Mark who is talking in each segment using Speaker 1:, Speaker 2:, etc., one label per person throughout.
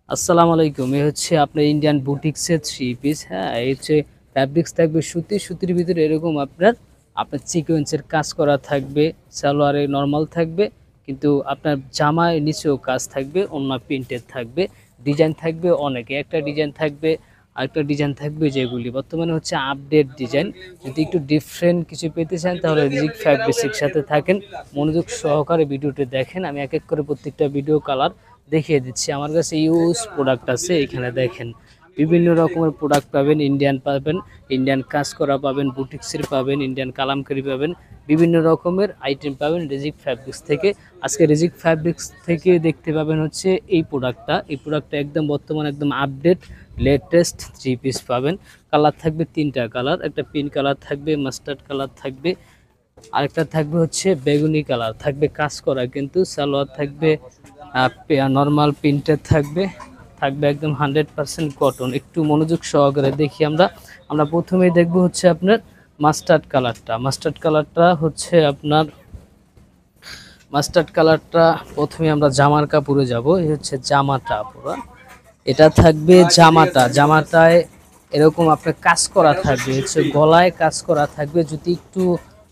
Speaker 1: আসসালামু আলাইকুম। এই হচ্ছে আপনার ইন্ডিয়ান বুটিক্সের থ্রি পিস। হ্যাঁ, এই হচ্ছে ফ্যাব্রিক্স থাকবে সুতির ভিতরে এরকম আপনার সিকোয়েন্সের কাজ করা থাকবে। সালোয়ারে নরমাল থাকবে, কিন্তু আপনার জামায় নিচেও কাজ থাকবে, ওড়না প্রিন্টেড থাকবে, ডিজাইন থাকবে অনেকে। একটা ডিজাইন থাকবে, আরেকটা ডিজাইন থাকবে, যেগুলি বর্তমানে হচ্ছে আপডেট ডিজাইন। যদি একটু ডিফারেন্ট কিছু পেতে চান তাহলে রিজিক ফ্যাব্রিক্সের সাথে থাকেন, মনোযোগ সহকারে ভিডিওটি দেখেন। আমি এক এক করে প্রত্যেকটা ভিডিও কালার দেখিয়ে দিচ্ছি। আমার কাছে ইউজ প্রোডাক্ট আছে, এখানে দেখেন বিভিন্ন রকমের প্রোডাক্ট পাবেন। ইন্ডিয়ান পাবেন, ইন্ডিয়ান কাজ করা পাবেন, বুটিক্সের পাবেন, ইন্ডিয়ান কালামকারি পাবেন, বিভিন্ন রকমের আইটেম পাবেন রিজিক ফ্যাব্রিক্স থেকে। আজকে রিজিক ফ্যাব্রিক্স থেকে দেখতে পাবেন হচ্ছে এই প্রোডাক্টটা একদম বর্তমান, একদম আপডেট লেটেস্ট থ্রি পিস পাবেন। কালার থাকবে তিনটা কালার, একটা পিঙ্ক কালার থাকবে, মাস্টার্ড কালার থাকবে, আরেকটা থাকবে হচ্ছে বেগুনি কালার থাকবে। কাজ করা কিন্তু সালোয়ার থাকবে নর্মাল প্রিন্টের থাকবে, একদম 100% কটন। একটু মনোযোগ সহকারে দেখি আমরা প্রথমেই দেখব হচ্ছে আপনার মাস্টার্ড কালারটা প্রথমে আমরা জামার কাপড়ে যাব। এই হচ্ছে জামাটা পুরো, এটা থাকবে জামাটায় এরকম আপনার কাজ করা থাকবে, হচ্ছে গলায় কাজ করা থাকবে। যদি একটু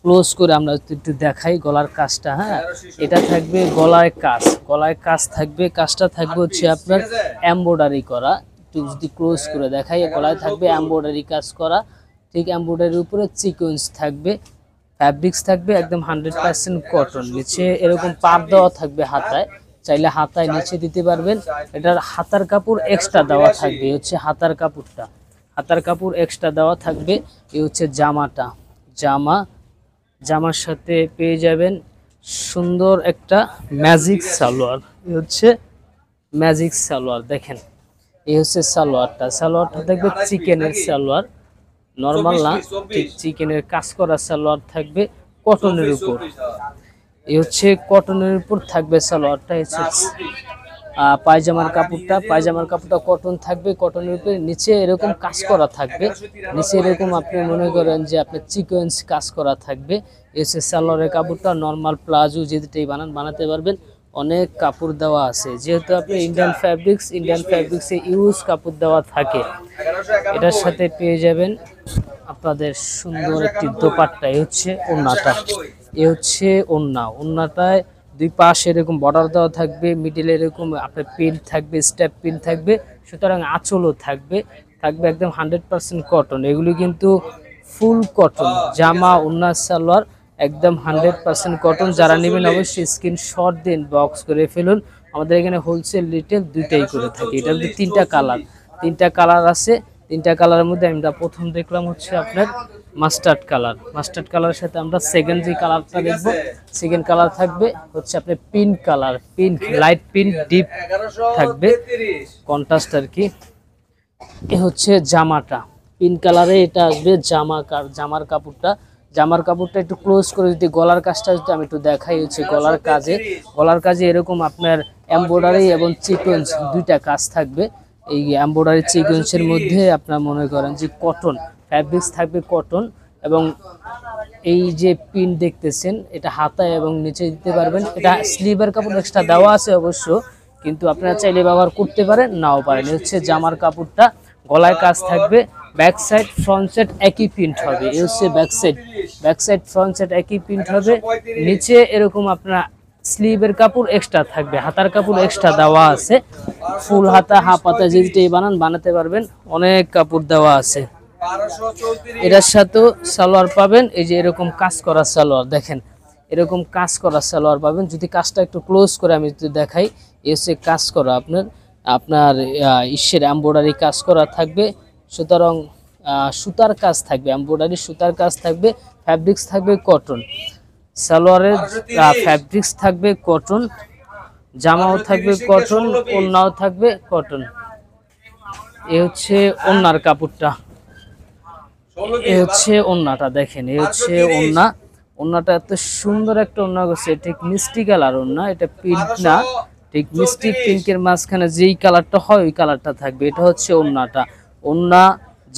Speaker 1: ক্লোজ করে আমরা একটু দেখাই গলার কাজটা। হ্যাঁ, এটা থাকবে গলায় কাজ থাকবে। কাজটা থাকবে হচ্ছে আপনার এমব্রয়ডারি করা। একটু যদি ক্লোজ করে দেখাই, গলায় থাকবে এমব্রয়ডারি কাজ করা, ঠিক এমব্রয়ডারির উপরে সিকোয়েন্স থাকবে। ফ্যাব্রিক্স থাকবে একদম 100% কটন। নিচে এরকম পার দেওয়া থাকবে হাতায়, চাইলে হাতায় নিচে দিতে পারবেন। এটার হাতার কাপড় এক্সট্রা দেওয়া থাকবে, হচ্ছে হাতার কাপড় এক্সট্রা দেওয়া থাকবে। এই হচ্ছে জামার সাথে পেয়ে যাবেন সুন্দর একটা ম্যাজিক সালোয়ার। এই হচ্ছে ম্যাজিক সালোয়ার, দেখেন এই হচ্ছে সালোয়ারটা থাকবে চিকেনের সালোয়ার, নরমাল না, ঠিক চিকেনের কাজ করা সালোয়ার থাকবে কটনের উপর। এই হচ্ছে কটনের উপর থাকবে সালোয়ারটা। পায়জামার কাপড়টা কটন থাকবে, কটনের উপরে নিচে এরকম কাজ করা থাকবে। নিচে এরকম আপনি মনে করেন যে আপনার সিকোয়েন্স কাজ করা থাকবে। এসে সালোয়ারের কাপড়টা নরমাল প্লাজো যেটাই বানাতে পারবেন। অনেক কাপড় দেওয়া আছে, যেহেতু আপনি ইন্ডিয়ান ফ্যাব্রিক্সে ইউজ কাপড় দেওয়া থাকে। এটার সাথে পেয়ে যাবেন আপনাদের সুন্দর একটি দোপাট্টা। এই হচ্ছে ওড়নাটায় দুই পাশে এরকম বর্ডার দেওয়া থাকবে, মিডিলে এরকম আপনার পিন থাকবে, স্টেপ পিন থাকবে। সুতরাং আঁচলও থাকবে একদম 100% কটন। এগুলি কিন্তু ফুল কটন জামা, ওড়না, সালোয়ার একদম 100% কটন। যারা নেবেন অবশ্যই স্ক্রিনশট দিন, বক্স করে ফেলুন। আমাদের এখানে হোলসেল রিটেল দুইটাই করে থাকি। এটার মধ্যে তিনটা কালার আছে। তিনটা কালারের মধ্যে আমরা প্রথম দেখলাম হচ্ছে আপনার মাস্টার্ড কালারের সাথে আমরা সেকেন্ড যে কালারটা দেখবো, সেকেন্ড কালার থাকবে হচ্ছে আপনার পিঙ্ক লাইট পিঙ্ক ডিপ থাকবে, কন্ট্রাস্ট আর কি। এ হচ্ছে জামাটা পিঙ্ক কালারে, এটা আসবে জামার কাপড়টা একটু ক্লোজ করে যদি গলার কাজটা যদি আমি একটু দেখাই, হচ্ছে গলার কাজে এরকম আপনার এমব্রয়ডারি এবং সিকোয়েন্স দুইটা কাজ থাকবে। এই এমব্রয়ডারি সিকোয়েন্সের মধ্যে আপনার মনে করেন যে কটন ফ্যাব্রিক্স থাকবে, কটন। এবং এই যে পিন দেখতেছেন, এটা হাতায় এবং নিচে দিতে পারবেন। এটা স্লিভের কাপড় এক্সট্রা দেওয়া আছে অবশ্য, কিন্তু আপনারা চাইলে ব্যবহার করতে পারেন, নাও পারেন। হচ্ছে জামার কাপড়টা, গলায় কাজ থাকবে, ব্যাক সাইড ফ্রন্ট সাইড একই প্রিন্ট হবে। এই হচ্ছে ব্যাক সাইড ফ্রন্ট সাইড একই প্রিন্ট হবে। নিচে এরকম আপনার স্লিভের কাপড় এক্সট্রা থাকবে, হাতার কাপড় এক্সট্রা দেওয়া আছে। ফুল হাতা, হাফ হাতা যেটাই বানাতে পারবেন, অনেক কাপড় দেওয়া আছে। এটার সাথেও সালোয়ার পাবেন। এই যে এরকম কাজ করা সালোয়ার, দেখেন এরকম কাজ করা সালোয়ার পাবেন। যদি কাজটা একটু ক্লোজ করে আমি যদি দেখাই, এসে কাজ করা আপনার ইসের এমব্রয়ডারি কাজ করা থাকবে। সুতরাং সুতার কাজ থাকবে, এমব্রয়ডারি সুতার কাজ থাকবে। ফ্যাব্রিক্স থাকবে কটন, সালোয়ারের ফ্যাব্রিক্স থাকবে কটন, জামাও থাকবে কটন, ওড়নাও থাকবে কটন। এ হচ্ছে ওড়নার কাপড়টা, এ হচ্ছে ওড়নাটা, দেখেন এই হচ্ছে ওড়নাটা এত সুন্দর একটা ওড়না করছে। ঠিক মিষ্টি কালার ওড়না, এটা পিঙ্ক না, ঠিক মিষ্টি পিঙ্কের মাঝখানে যেই কালারটা হয় ওই কালারটা থাকবে। এটা হচ্ছে ওড়না,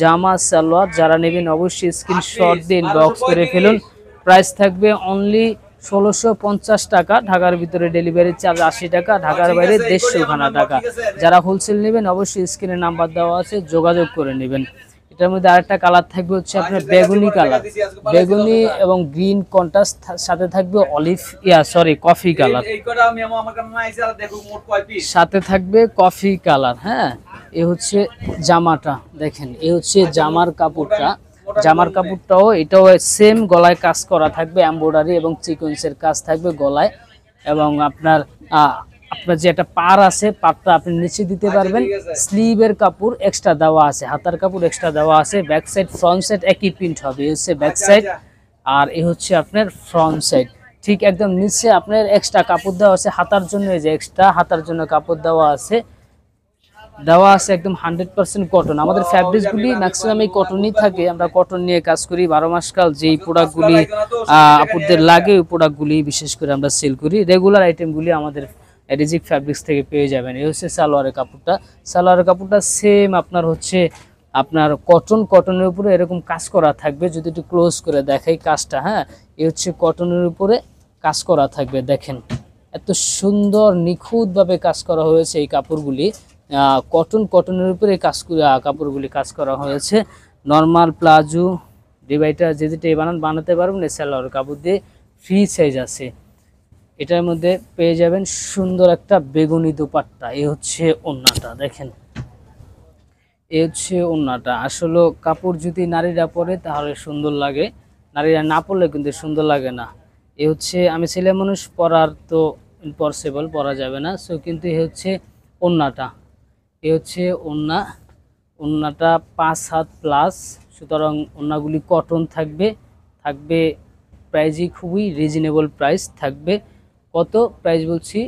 Speaker 1: জামা, সালোয়ার। যারা নেবেন অবশ্যই স্ক্রিনশট দিন, বক্স করে ফেলুন। প্রাইস থাকবে অনলি 1650 টাকা, ঢাকার ভিতরে ডেলিভারি চার্জ 80 টাকা, ঢাকার বাইরে 150 টাকা। যারা হোলসেল নেবেন অবশ্যই স্ক্রিনে নাম্বার দেওয়া আছে, যোগাযোগ করে নেবেন। এটার মধ্যে আরেকটা কালার থাকবে হচ্ছে আপনার বেগুনি কালার, বেগুনি এবং গ্রিন কন্ট্রাস্ট, সাথে থাকবে অলিভ কফি কালার, সাথে থাকবে কফি কালার। হ্যাঁ, এ হচ্ছে জামাটা, দেখেন এ হচ্ছে জামার কাপড়টা। জামার কাপড়টাও এটাও সেম গলায় কাজ করা থাকবে, এমব্রয়ডারি এবং সিকোয়েন্সের কাজ থাকবে গলায়। এবং আপনার আপনার যে একটা পার আছে, পারটা আপনি নিচে দিতে পারবেন। স্লিভের কাপড় এক্সট্রা দেওয়া আছে, হাতার কাপড় এক্সট্রা দেওয়া আছে। ব্যাক সাইড ফ্রন্ট সাইড একই প্রিন্ট হবে, এই হচ্ছে ব্যাক সাইড আর এই হচ্ছে আপনার ফ্রন্ট সাইড। ঠিক একদম নিচে আপনার এক্সট্রা কাপড় দেওয়া আছে হাতার জন্য, এই যে এক্সট্রা হাতার জন্য কাপড় দেওয়া আছে একদম 100% কটন। আমাদের ফ্যাব্রিক্সগুলি ম্যাক্সিমাম এই কটনই থাকে, আমরা কটন নিয়ে কাজ করি। 12 মাস কাল যেই প্রোডাক্টগুলি আপুদের লাগে ওই প্রোডাক্টগুলি বিশেষ করে আমরা সেল করি। রেগুলার আইটেমগুলি আমাদের রিজিক ফ্যাব্রিক্স থেকে পেয়ে যাবেন। এই হচ্ছে সালোয়ারের কাপড়টা। সালোয়ারের কাপড়টা সেম আপনার হচ্ছে আপনার কটনের উপরে এরকম কাজ করা থাকবে। যদি একটু ক্লোজ করে দেখাই কাজটা, হ্যাঁ, এই হচ্ছে কটনের উপরে কাজ করা থাকবে। দেখেন এত সুন্দর নিখুঁতভাবে কাজ করা হয়েছে এই কাপড়গুলি। কটনের উপরে কাপড়গুলি কাজ করা হয়েছে। নর্মাল প্লাজো ডিভাইডার যেটাই বানাতে পারবেন, সালোয়ার কাপড় দিয়ে ফ্রি সাইজ আছে। এটার মধ্যে পেয়ে যাবেন সুন্দর একটা বেগুনি দোপাট্টা। এই হচ্ছে ওড়নাটা, দেখেন এই হচ্ছে ওড়নাটা। আসলে কাপড় যদি নারীরা পরে তাহলে সুন্দর লাগে, নারীরা না পরলে কিন্তু সুন্দর লাগে না। এই হচ্ছে, আমি ছেলে মানুষ, পরার তো ইম্পসিবল, পরা যাবে না। সো কিন্তু এই হচ্ছে ওড়নাটা, এই হচ্ছে ওড়নাটা 5 হাত প্লাস। সুতরাং ওড়নাগুলি কটন থাকবে প্রাইজই খুবই রিজনেবল প্রাইস থাকবে। কত প্রাইস বলছি,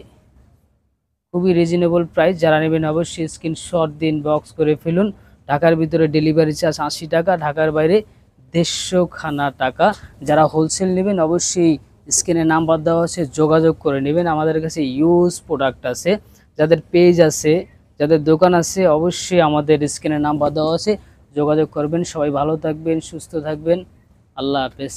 Speaker 1: খুবই রিজনেবল প্রাইস। যারা নেবেন অবশ্যই স্ক্রিনশট দিন, বক্স করে ফেলুন। ঢাকার ভিতরে ডেলিভারি চার্জ 80 টাকা, ঢাকার বাইরে 150 টাকা। যারা হোলসেল নেবেন অবশ্যই স্ক্রিনে নাম্বার দেওয়া আছে, যোগাযোগ করে নেবেন। আমাদের কাছে ইউজ প্রোডাক্ট আছে, যাদের পেজ আছে, যাদের দোকান আছে, অবশ্যই আমাদের স্ক্রিনে নাম্বার দেওয়া আছে, যোগাযোগ করবেন। সবাই ভালো থাকবেন, সুস্থ থাকবেন, আল্লাহ হাফেজ।